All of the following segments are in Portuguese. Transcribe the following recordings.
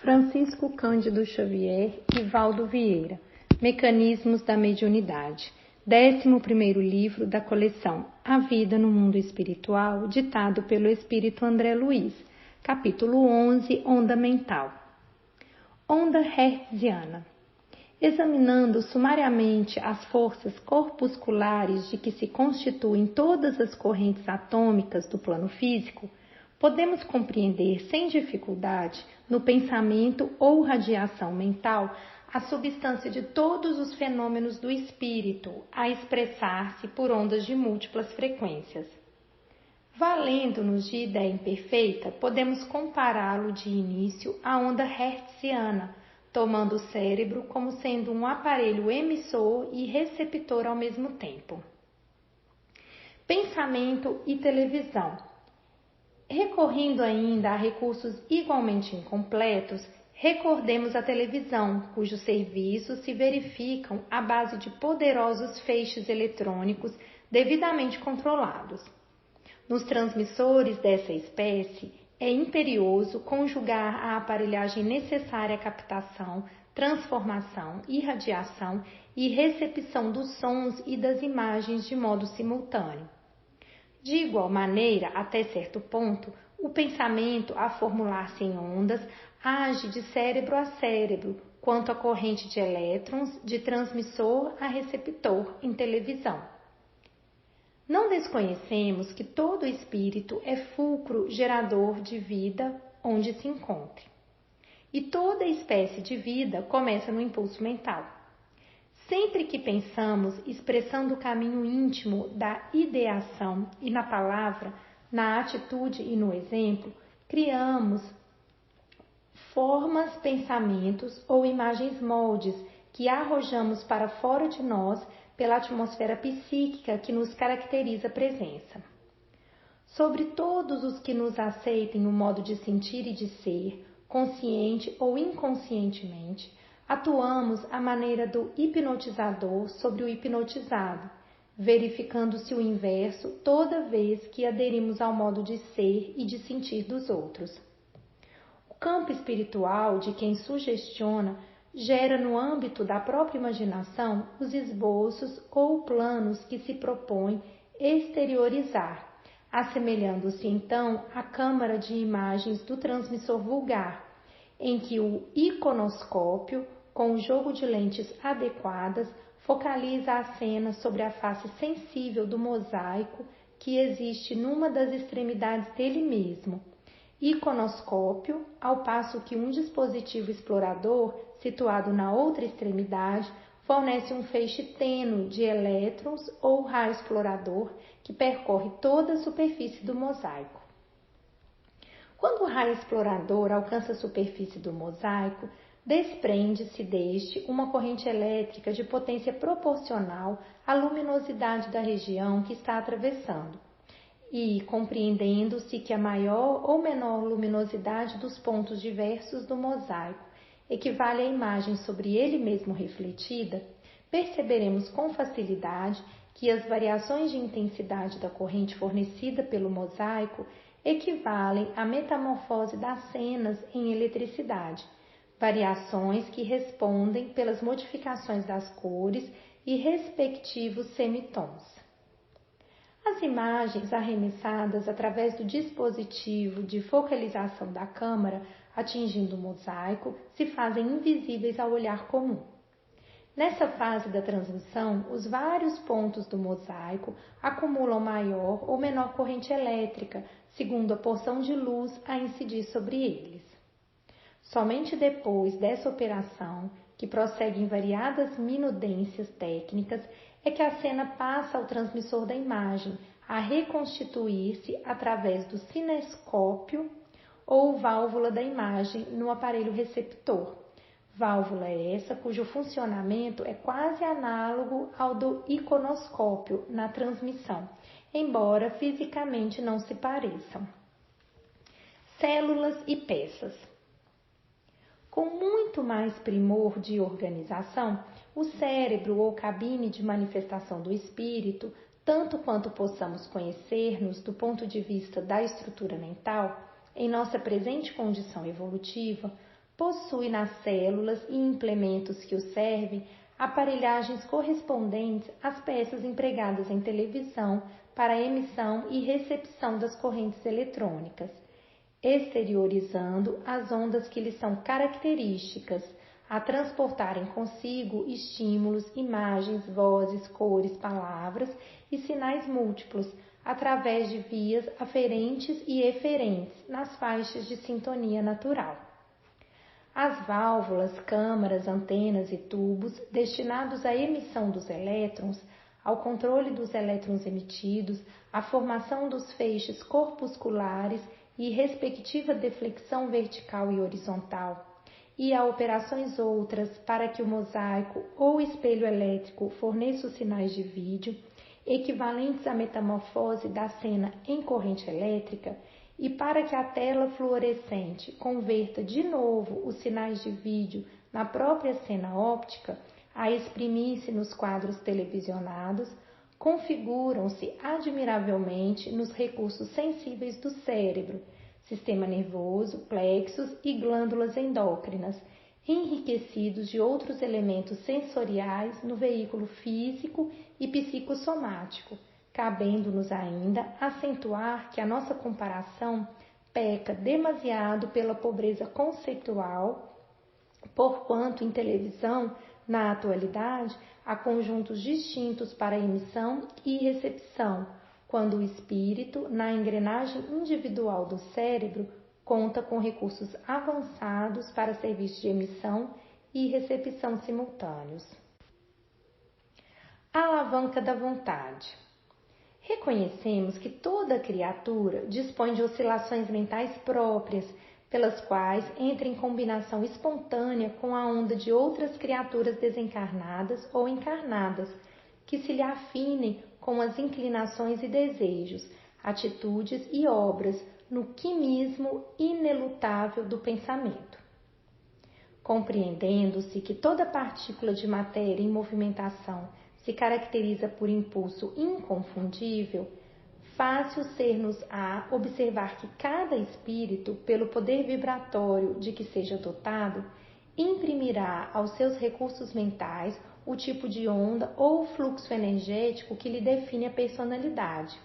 Francisco Cândido Xavier e Valdo Vieira, Mecanismos da Mediunidade, 11º livro da coleção A Vida no Mundo Espiritual, ditado pelo Espírito André Luiz, capítulo 11, Onda Mental. Onda hertziana. Examinando sumariamente as forças corpusculares de que se constituem todas as correntes atômicas do plano físico, podemos compreender sem dificuldade, no pensamento ou radiação mental, a substância de todos os fenômenos do espírito a expressar-se por ondas de múltiplas frequências. Valendo-nos de ideia imperfeita, podemos compará-lo de início à onda hertziana, tomando o cérebro como sendo um aparelho emissor e receptor ao mesmo tempo. Pensamento e televisão. Recorrendo ainda a recursos igualmente incompletos, recordemos a televisão, cujos serviços se verificam à base de poderosos feixes eletrônicos devidamente controlados. Nos transmissores dessa espécie, é imperioso conjugar a aparelhagem necessária à captação, transformação, irradiação e recepção dos sons e das imagens de modo simultâneo. De igual maneira, até certo ponto, o pensamento, a formular-se em ondas, age de cérebro a cérebro, quanto a corrente de elétrons, de transmissor a receptor em televisão. Não desconhecemos que todo espírito é fulcro gerador de vida onde se encontre. E toda espécie de vida começa no impulso mental. Sempre que pensamos expressando o caminho íntimo da ideação e na palavra, na atitude e no exemplo, criamos formas, pensamentos ou imagens moldes que arrojamos para fora de nós pela atmosfera psíquica que nos caracteriza a presença. Sobre todos os que nos aceitem o modo de sentir e de ser, consciente ou inconscientemente, atuamos à maneira do hipnotizador sobre o hipnotizado, verificando-se o inverso toda vez que aderimos ao modo de ser e de sentir dos outros. O campo espiritual de quem sugestiona gera no âmbito da própria imaginação os esboços ou planos que se propõe exteriorizar, assemelhando-se então à câmara de imagens do transmissor vulgar, em que o iconoscópio, com o jogo de lentes adequadas, focaliza a cena sobre a face sensível do mosaico que existe numa das extremidades dele mesmo. Iconoscópio, ao passo que um dispositivo explorador, situado na outra extremidade, fornece um feixe tênue de elétrons ou raio explorador que percorre toda a superfície do mosaico. Quando o raio explorador alcança a superfície do mosaico, desprende-se deste uma corrente elétrica de potência proporcional à luminosidade da região que está atravessando. E, compreendendo-se que a maior ou menor luminosidade dos pontos diversos do mosaico equivale à imagem sobre ele mesmo refletida, perceberemos com facilidade que as variações de intensidade da corrente fornecida pelo mosaico equivalem à metamorfose das cenas em eletricidade, variações que respondem pelas modificações das cores e respectivos semitons. As imagens arremessadas através do dispositivo de focalização da câmara atingindo o mosaico se fazem invisíveis ao olhar comum. Nessa fase da transmissão, os vários pontos do mosaico acumulam maior ou menor corrente elétrica, segundo a porção de luz a incidir sobre eles. Somente depois dessa operação, que prossegue em variadas minudências técnicas, é que a cena passa ao transmissor da imagem, a reconstituir-se através do cinescópio ou válvula da imagem no aparelho receptor. Válvula essa cujo funcionamento é quase análogo ao do iconoscópio na transmissão, embora fisicamente não se pareçam. Células e peças. Com muito mais primor de organização, o cérebro ou cabine de manifestação do espírito, tanto quanto possamos conhecer-nos do ponto de vista da estrutura mental, em nossa presente condição evolutiva, possui nas células e implementos que o servem aparelhagens correspondentes às peças empregadas em televisão para a emissão e recepção das correntes eletrônicas, exteriorizando as ondas que lhes são características, a transportarem consigo estímulos, imagens, vozes, cores, palavras e sinais múltiplos, através de vias aferentes e eferentes nas faixas de sintonia natural. As válvulas, câmaras, antenas e tubos destinados à emissão dos elétrons, ao controle dos elétrons emitidos, à formação dos feixes corpusculares e respectiva deflexão vertical e horizontal, e a operações outras para que o mosaico ou espelho elétrico forneça os sinais de vídeo, equivalentes à metamorfose da cena em corrente elétrica, e para que a tela fluorescente converta de novo os sinais de vídeo na própria cena óptica, a exprimir-se nos quadros televisionados, configuram-se admiravelmente nos recursos sensíveis do cérebro, sistema nervoso, plexos e glândulas endócrinas, enriquecidos de outros elementos sensoriais no veículo físico e psicossomático, cabendo-nos ainda acentuar que a nossa comparação peca demasiado pela pobreza conceitual, porquanto em televisão, na atualidade, há conjuntos distintos para emissão e recepção, quando o espírito, na engrenagem individual do cérebro, conta com recursos avançados para serviços de emissão e recepção simultâneos. A alavanca da vontade. Reconhecemos que toda criatura dispõe de oscilações mentais próprias, pelas quais entra em combinação espontânea com a onda de outras criaturas desencarnadas ou encarnadas, que se lhe afinem com as inclinações e desejos, atitudes e obras no quimismo inelutável do pensamento. Compreendendo-se que toda partícula de matéria em movimentação se caracteriza por impulso inconfundível, fácil ser-nos-á observar que cada espírito, pelo poder vibratório de que seja dotado, imprimirá aos seus recursos mentais o tipo de onda ou fluxo energético que lhe define a personalidade,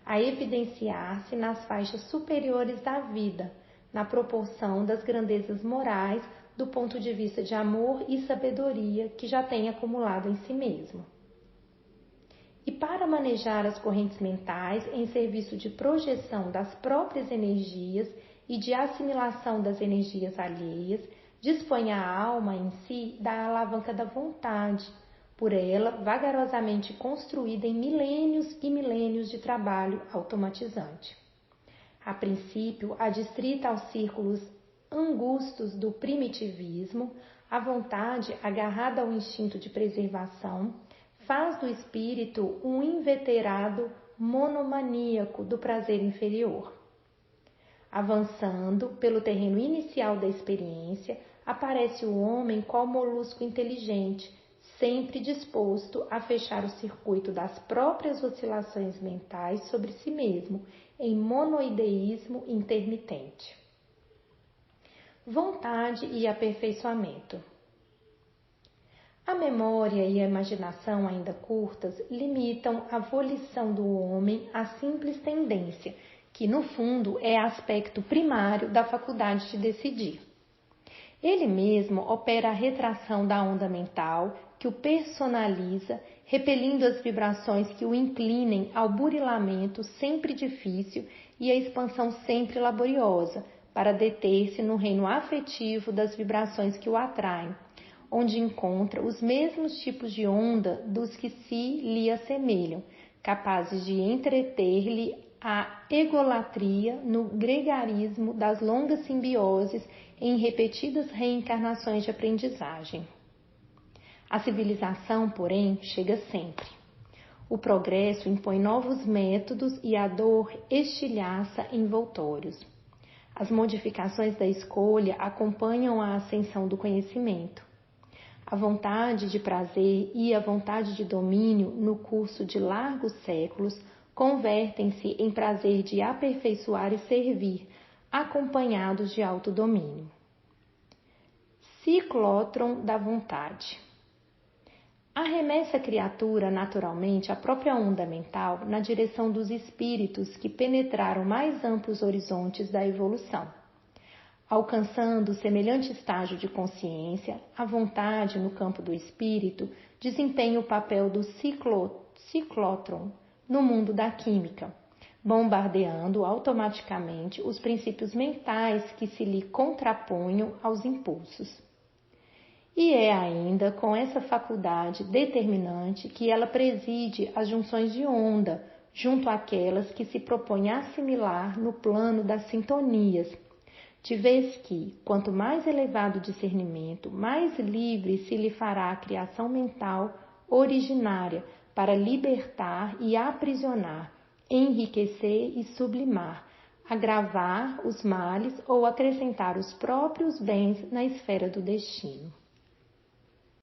a evidenciar-se nas faixas superiores da vida, na proporção das grandezas morais do ponto de vista de amor e sabedoria que já tem acumulado em si mesmo. E para manejar as correntes mentais em serviço de projeção das próprias energias e de assimilação das energias alheias, dispõe a alma em si da alavanca da vontade, por ela vagarosamente construída em milênios e milênios de trabalho automatizante. A princípio, adstrita aos círculos angustos do primitivismo, a vontade, agarrada ao instinto de preservação, faz do espírito um inveterado monomaníaco do prazer inferior. Avançando pelo terreno inicial da experiência, aparece o homem qual molusco inteligente, sempre disposto a fechar o circuito das próprias oscilações mentais sobre si mesmo, em monoideísmo intermitente. Vontade e aperfeiçoamento. A memória e a imaginação ainda curtas limitam a volição do homem à simples tendência, que no fundo é aspecto primário da faculdade de decidir. Ele mesmo opera a retração da onda mental, que o personaliza, repelindo as vibrações que o inclinem ao burilamento sempre difícil e à expansão sempre laboriosa, para deter-se no reino afetivo das vibrações que o atraem, onde encontra os mesmos tipos de onda dos que se lhe assemelham, capazes de entreter-lhe a egolatria no gregarismo das longas simbioses em repetidas reencarnações de aprendizagem. A civilização, porém, chega sempre. O progresso impõe novos métodos e a dor estilhaça envoltórios. As modificações da escolha acompanham a ascensão do conhecimento. A vontade de prazer e a vontade de domínio, no curso de largos séculos, convertem-se em prazer de aperfeiçoar e servir, acompanhados de autodomínio. ciclótron da vontade. Arremessa a criatura naturalmente a própria onda mental na direção dos espíritos que penetraram mais amplos horizontes da evolução. Alcançando semelhante estágio de consciência, a vontade no campo do espírito desempenha o papel do ciclótron no mundo da química, bombardeando automaticamente os princípios mentais que se lhe contraponham aos impulsos. E é ainda com essa faculdade determinante que ela preside as junções de onda, junto àquelas que se propõe assimilar no plano das sintonias, de vez que, quanto mais elevado o discernimento, mais livre se lhe fará a criação mental originária para libertar e aprisionar, enriquecer e sublimar, agravar os males ou acrescentar os próprios bens na esfera do destino.